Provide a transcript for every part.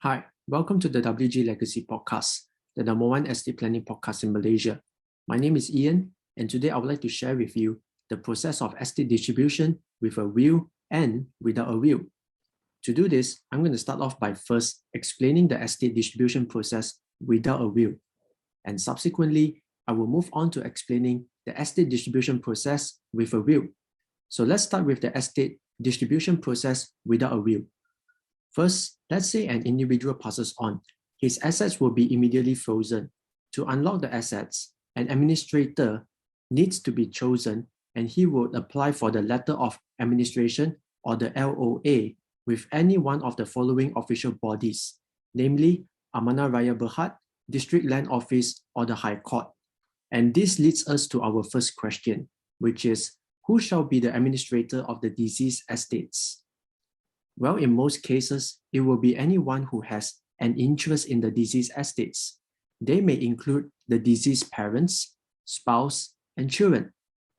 Hi, welcome to the WG Legacy Podcast, the #1 estate planning podcast in Malaysia. My name is Ian, and today I would like to share with you the process of estate distribution with a will and without a will. To do this, I'm going to start off by first explaining the estate distribution process without a will, and subsequently, I will move on to explaining the estate distribution process with a will. So let's start with the estate distribution process without a will. First, let's say an individual passes on. His assets will be immediately frozen. To unlock the assets, an administrator needs to be chosen, and he would apply for the letter of administration or the LOA with any one of the following official bodies, namely Amanah Raya Berhad, District Land Office, or the High Court. And this leads us to our first question, which is, who shall be the administrator of the deceased estates? Well, in most cases, it will be anyone who has an interest in the deceased estates. They may include the deceased parents, spouse, and children.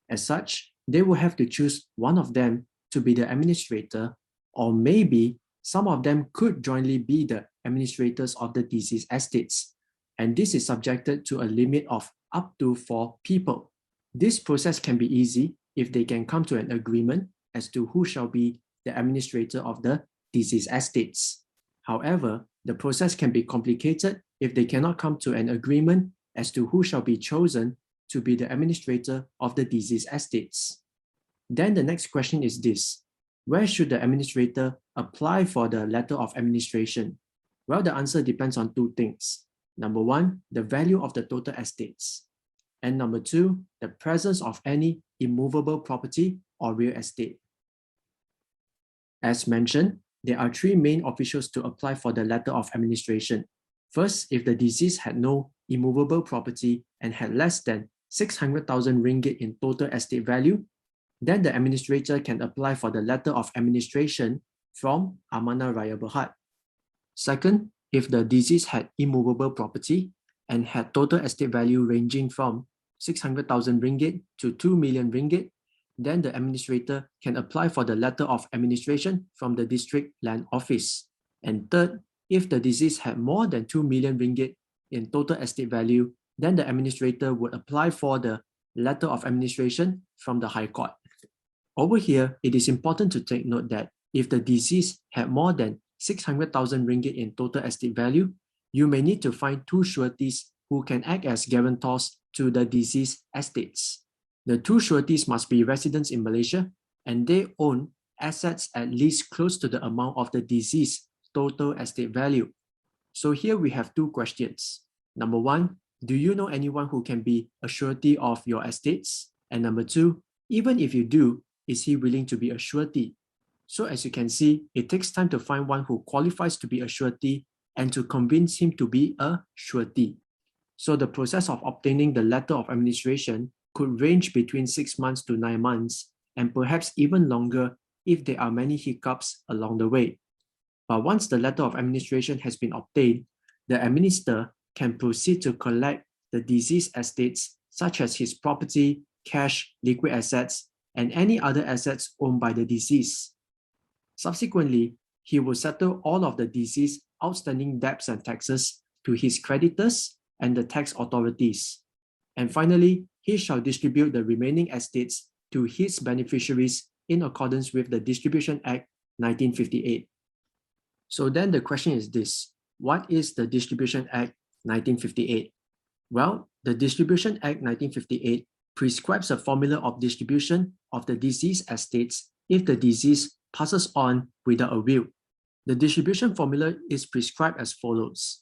As such, they will have to choose one of them to be the administrator, or maybe some of them could jointly be the administrators of the deceased estates. And this is subjected to a limit of up to 4 people. This process can be easy if they can come to an agreement as to who shall be the administrator of the deceased estates. However, the process can be complicated if they cannot come to an agreement as to who shall be chosen to be the administrator of the deceased estates. Then the next question is this: where should the administrator apply for the letter of administration? Well, the answer depends on 2 things. Number 1, the value of the total estates. And number 2, the presence of any immovable property or real estate. As mentioned, there are 3 main officials to apply for the letter of administration. First, if the deceased had no immovable property and had less than 600,000 ringgit in total estate value, then the administrator can apply for the letter of administration from Amanah Raya Berhad. Second, if the deceased had immovable property and had total estate value ranging from 600,000 ringgit to 2 million ringgit, then the administrator can apply for the letter of administration from the District Land Office. And third, if the deceased had more than 2 million ringgit in total estate value, then the administrator would apply for the letter of administration from the High Court. Over here, it is important to take note that if the deceased had more than 600,000 ringgit in total estate value, you may need to find 2 sureties who can act as guarantors to the deceased estates. The 2 sureties must be residents in Malaysia and they own assets at least close to the amount of the deceased total estate value. So here we have 2 questions. Number 1, do you know anyone who can be a surety of your estates? And number 2, even if you do, is he willing to be a surety? So as you can see, it takes time to find one who qualifies to be a surety and to convince him to be a surety. So the process of obtaining the letter of administration could range between 6 months to 9 months, and perhaps even longer if there are many hiccups along the way. But once the letter of administration has been obtained, the administrator can proceed to collect the deceased estates such as his property, cash, liquid assets, and any other assets owned by the deceased. Subsequently, he will settle all of the deceased outstanding debts and taxes to his creditors and the tax authorities. And finally, he shall distribute the remaining estates to his beneficiaries in accordance with the Distribution Act 1958. So then the question is this: what is the Distribution Act 1958? Well, the Distribution Act 1958 prescribes a formula of distribution of the deceased estates if the deceased passes on without a will. The distribution formula is prescribed as follows.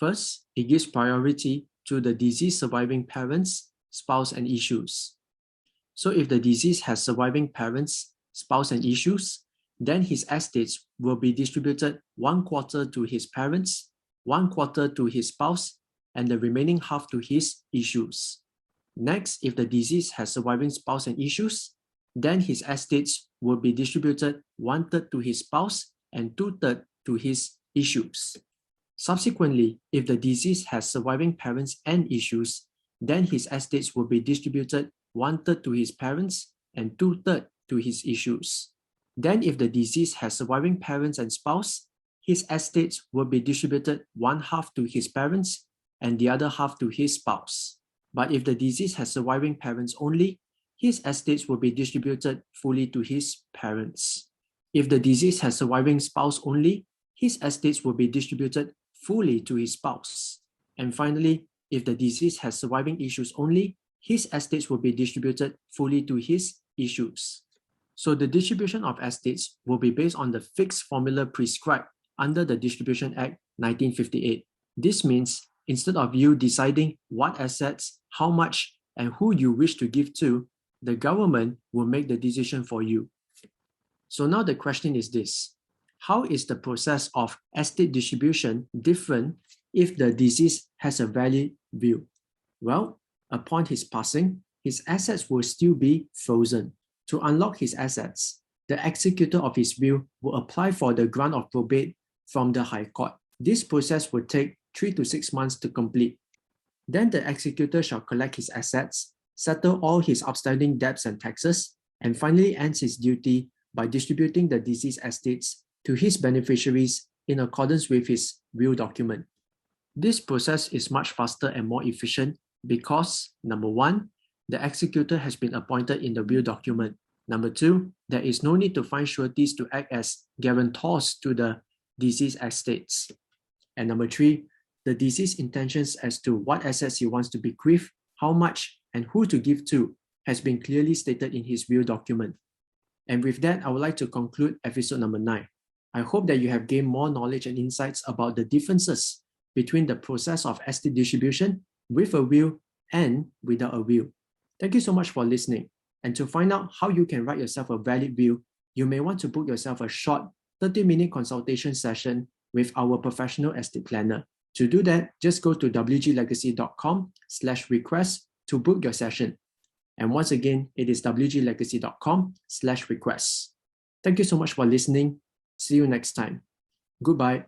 First, it gives priority to the deceased surviving parents, spouse, and issues. So if the deceased has surviving parents, spouse, and issues, then his estates will be distributed 1/4 to his parents, 1/4 to his spouse, and the remaining half to his issues. Next, if the deceased has surviving spouse and issues, then his estates will be distributed 1/3 to his spouse and 2/3 to his issues. Subsequently, if the deceased has surviving parents and issues, then his estates will be distributed 1/3 to his parents and 2/3 to his issues. Then if the deceased has surviving parents and spouse, his estates will be distributed one half to his parents and the other half to his spouse. But if the deceased has surviving parents only, his estates will be distributed fully to his parents. If the deceased has surviving spouse only, his estates will be distributed fully to his spouse. And finally, if the deceased has surviving issues only, his estates will be distributed fully to his issues. So the distribution of estates will be based on the fixed formula prescribed under the Distribution Act 1958. This means instead of you deciding what assets, how much, and who you wish to give to, the government will make the decision for you. So now the question is this: how is the process of estate distribution different if the deceased has a valid will? Well, upon his passing, his assets will still be frozen. To unlock his assets, the executor of his will will apply for the grant of probate from the High Court. This process will take 3 to 6 months to complete. Then the executor shall collect his assets, settle all his outstanding debts and taxes, and finally ends his duty by distributing the deceased estates to his beneficiaries in accordance with his will document. This process is much faster and more efficient because, number one, the executor has been appointed in the will document. Number two, there is no need to find sureties to act as guarantors to the deceased estates. And number three, the deceased intentions as to what assets he wants to bequeath, how much, and who to give to has been clearly stated in his will document. And with that, I would like to conclude episode number 9. I hope that you have gained more knowledge and insights about the differences between the process of estate distribution with a will and without a will. Thank you so much for listening. And to find out how you can write yourself a valid will, you may want to book yourself a short 30-minute consultation session with our professional estate planner. To do that, just go to wglegacy.com/request to book your session. And once again, it is wglegacy.com/request. Thank you so much for listening. See you next time. Goodbye.